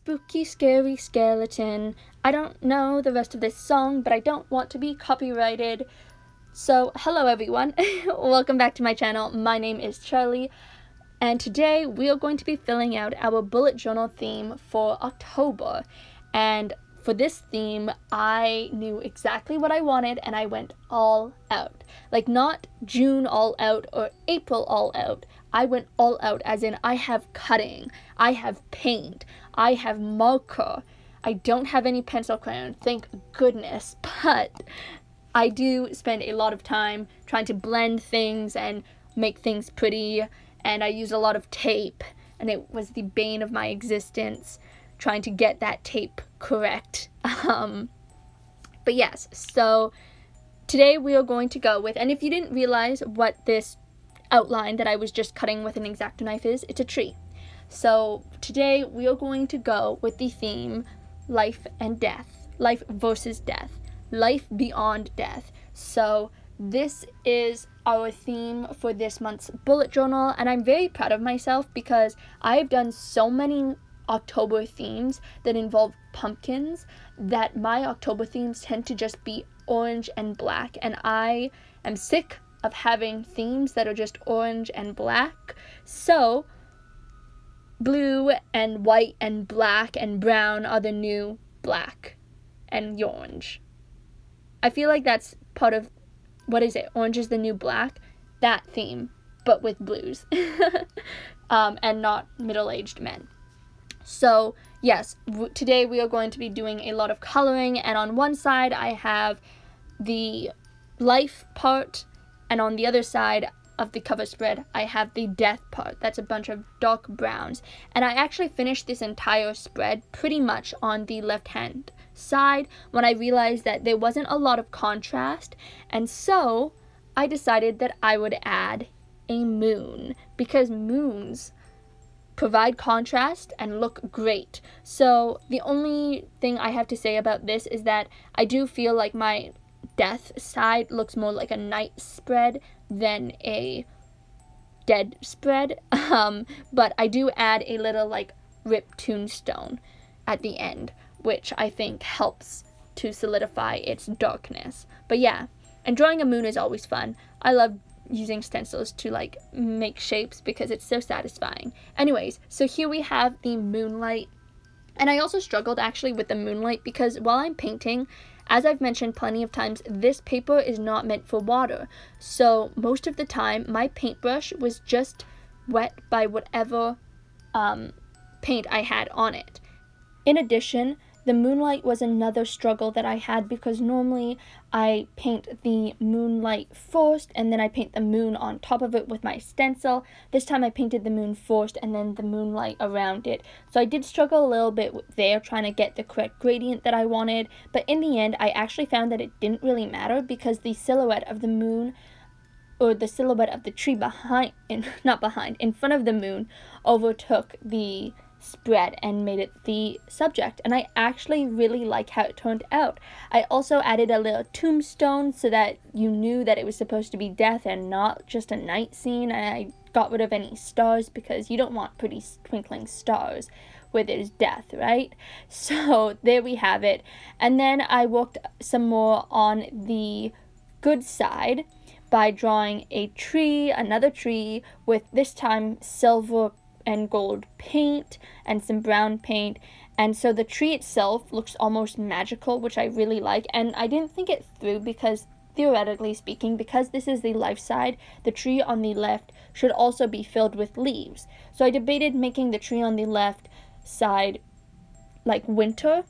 spooky, scary skeleton. I don't know the rest of this song, but I don't want to be copyrighted. So, hello everyone. Welcome back to my channel. My name is Charlie, and today we are going to be filling out our bullet journal theme for October. And for this theme, I knew exactly what I wanted and I went all out. Like, not June all out or April all out. I went all out, as in I have cutting, I have paint, I have marker. I don't have any pencil crayon, thank goodness, but I do spend a lot of time trying to blend things and make things pretty, and I use a lot of tape, and it was the bane of my existence trying to get that tape correct. But yes, so today we are going to go with, and if you didn't realize what this outline that I was just cutting with an X-Acto knife is, it's a tree. So today we are going to go with the theme life and death, life versus death, life beyond death. So this is our theme for this month's bullet journal, and I'm very proud of myself because I've done so many October themes that involve pumpkins that my October themes tend to just be orange and black, and I am sick of having themes that are just orange and black. So blue and white and black and brown are the new black and orange. I feel like that's part of, what is it? Orange is the new black? That theme, but with blues. And not middle-aged men. So yes, today we are going to be doing a lot of coloring, and on one side I have the life part, and on the other side of the cover spread I have the death part. That's a bunch of dark browns, and I actually finished this entire spread pretty much on the left hand side when I realized that there wasn't a lot of contrast, and so I decided that I would add a moon, because moons provide contrast and look great. So the only thing I have to say about this is that I do feel like my death side looks more like a night spread than a dead spread. But I do add a little like ripped tombstone at the end, which I think helps to solidify its darkness. But yeah, and drawing a moon is always fun. I love using stencils to like make shapes because it's so satisfying. Anyways, so here we have the moonlight, and I also struggled actually with the moonlight because while I'm painting, as I've mentioned plenty of times, this paper is not meant for water. So most of the time my paintbrush was just wet by whatever paint I had on it. In addition, the moonlight was another struggle that I had because normally I paint the moonlight first and then I paint the moon on top of it with my stencil. This time I painted the moon first and then the moonlight around it. So I did struggle a little bit there trying to get the correct gradient that I wanted, but in the end I actually found that it didn't really matter because the silhouette of the moon, or the silhouette of the tree in front of the moon overtook the spread and made it the subject, and I actually really like how it turned out. I also added a little tombstone so that you knew that it was supposed to be death and not just a night scene, and I got rid of any stars because you don't want pretty twinkling stars where there's death, right? So there we have it. And then I worked some more on the good side by drawing a tree, another tree, with this time silver and gold paint and some brown paint, and so the tree itself looks almost magical, which I really like. And I didn't think it through because theoretically speaking, because this is the life side, the tree on the left should also be filled with leaves. So I debated making the tree on the left side like winter,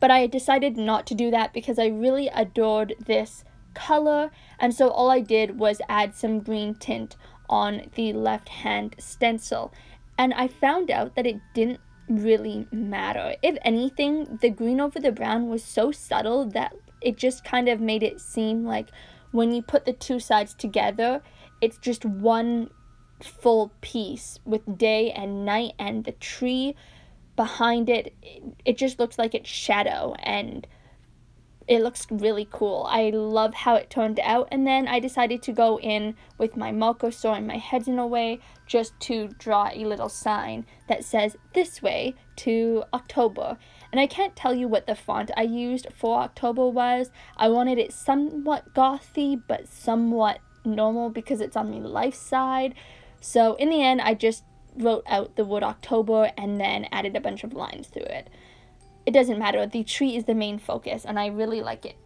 but I decided not to do that because I really adored this color, and so all I did was add some green tint on the left hand stencil, and I found out that it didn't really matter. If anything, the green over the brown was so subtle that it just kind of made it seem like when you put the two sides together, it's just one full piece with day and night, and the tree behind it, it just looks like it's shadow, and it looks really cool. I love how it turned out. And then I decided to go in with my marker, sewing my head in a way, just to draw a little sign that says "this way to October." And I can't tell you what the font I used for October was. I wanted it somewhat gothy but somewhat normal because it's on the life side. So in the end, I just wrote out the word October and then added a bunch of lines through it. It doesn't matter, the tree is the main focus and I really like it.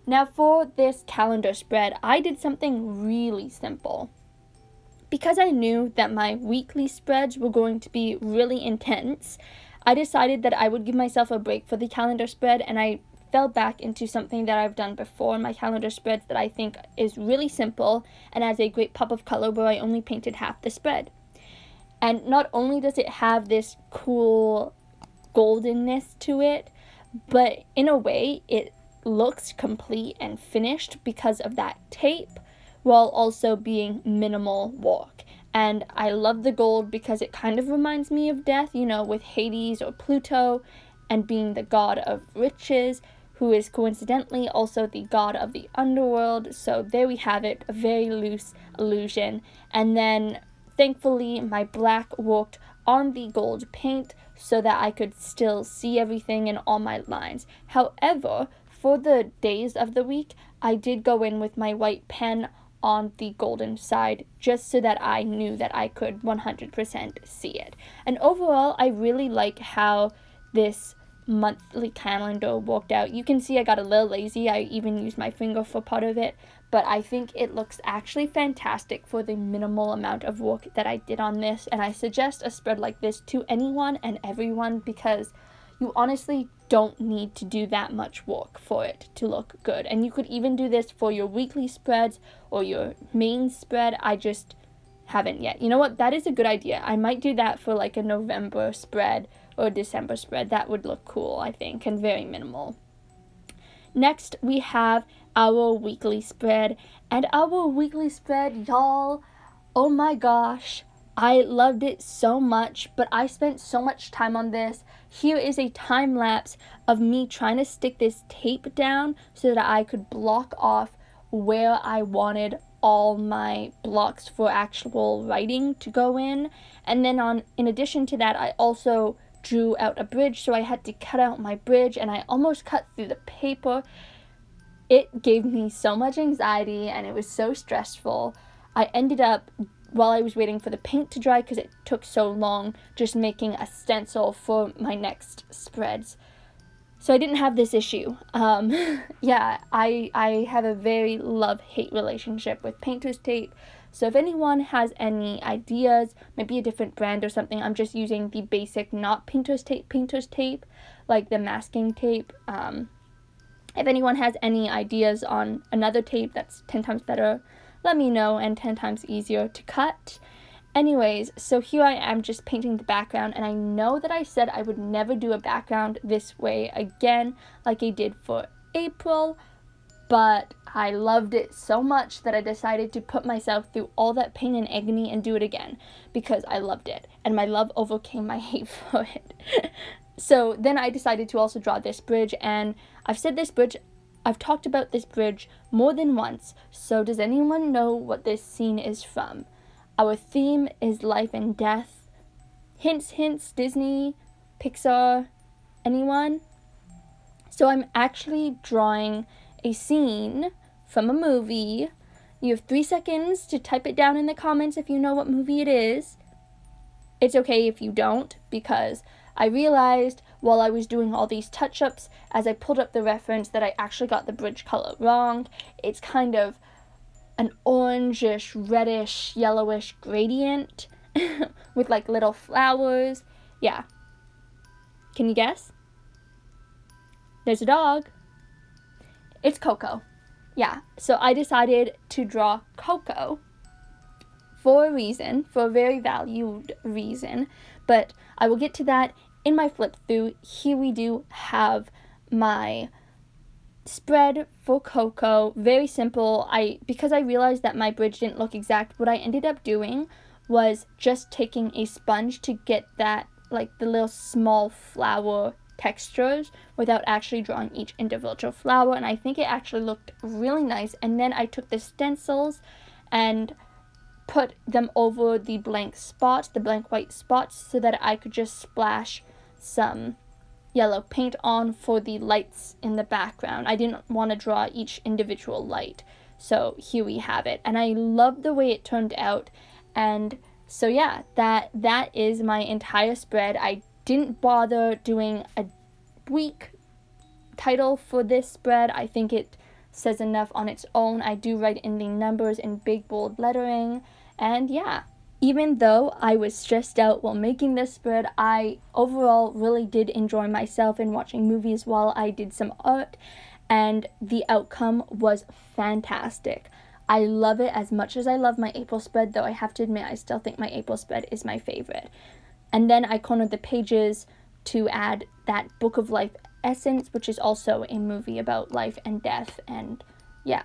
Now for this calendar spread, I did something really simple. Because I knew that my weekly spreads were going to be really intense, I decided that I would give myself a break for the calendar spread, and I fell back into something that I've done before in my calendar spreads that I think is really simple and adds a great pop of color, where I only painted half the spread. And not only does it have this cool goldenness to it, but in a way it looks complete and finished because of that tape, while also being minimal work. And I love the gold because it kind of reminds me of death, with Hades or Pluto, and being the god of riches, who is coincidentally also the god of the underworld. So there we have it, a very loose allusion. And then thankfully my black worked on the gold paint so that I could still see everything in all my lines. However, for the days of the week, I did go in with my white pen on the golden side, just so that I knew that I could 100% see it. And overall, I really like how this monthly calendar worked out. You can see I got a little lazy. I even used my finger for part of it, but I think it looks actually fantastic for the minimal amount of work that I did on this. And I suggest a spread like this to anyone and everyone, because you honestly don't need to do that much work for it to look good. And you could even do this for your weekly spreads or your main spread. I just haven't yet. You know what? That is a good idea. I might do that for like a November spread or a December spread. That would look cool, I think, and very minimal. Next, we have our weekly spread. And our weekly spread, y'all, oh my gosh, I loved it so much, but I spent so much time on this. Here is a time lapse of me trying to stick this tape down so that I could block off where I wanted all my blocks for actual writing to go in. And then in addition to that, I also drew out a bridge, so I had to cut out my bridge, and I almost cut through the paper. It gave me so much anxiety and it was so stressful. I ended up, while I was waiting for the paint to dry, because it took so long, just making a stencil for my next spreads. So I didn't have this issue. Yeah, I have a very love-hate relationship with painter's tape. So if anyone has any ideas, maybe a different brand or something, I'm just using the basic, not painter's tape, like the masking tape. If anyone has any ideas on another tape that's 10 times better, let me know, and 10 times easier to cut. Anyways, so here I am just painting the background, and I know that I said I would never do a background this way again like I did for April, but I loved it so much that I decided to put myself through all that pain and agony and do it again, because I loved it, and my love overcame my hate for it. So then I decided to also draw this bridge, and I've talked about this bridge more than once. So does anyone know what this scene is from? Our theme is life and death. Hints, hints, Disney, Pixar, anyone? So I'm actually drawing a scene from a movie. You have 3 seconds to type it down in the comments if you know what movie it is. It's okay if you don't, because I realized while I was doing all these touch-ups, as I pulled up the reference, that I actually got the bridge color wrong. It's kind of an orangish, reddish, yellowish gradient with like little flowers. Yeah. Can you guess? There's a dog. It's Coco. Yeah, so I decided to draw Coco for a reason, for a very valued reason, but I will get to that in my flip through. Here we do have my spread for Coco. Very simple. Because I realized that my bridge didn't look exact, what I ended up doing was just taking a sponge to get that, like the little small flower textures without actually drawing each individual flower, and I think it actually looked really nice. And then I took the stencils and put them over the blank spots, the blank white spots, so that I could just splash some yellow paint on for the lights in the background. I didn't want to draw each individual light, so here we have it, and I love the way it turned out. And so yeah, that is my entire spread. I didn't bother doing a week title for this spread. I think it says enough on its own. I do write in the numbers in big bold lettering, and yeah, even though I was stressed out while making this spread, I overall really did enjoy myself in watching movies while I did some art, and the outcome was fantastic. I love it as much as I love my April spread, though I have to admit I still think my April spread is my favorite. And then I cornered the pages to add that Book of Life essence, which is also a movie about life and death, and yeah.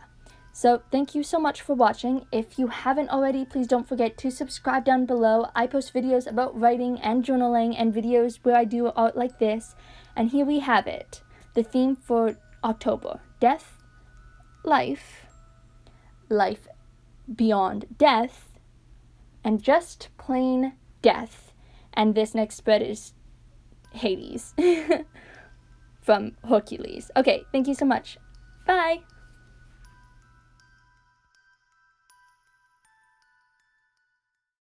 So thank you so much for watching. If you haven't already, please don't forget to subscribe down below. I post videos about writing and journaling and videos where I do art like this. And here we have it. The theme for October: death, life, life beyond death, and just plain death. And this next spread is Hades from Hercules. Okay, thank you so much. Bye!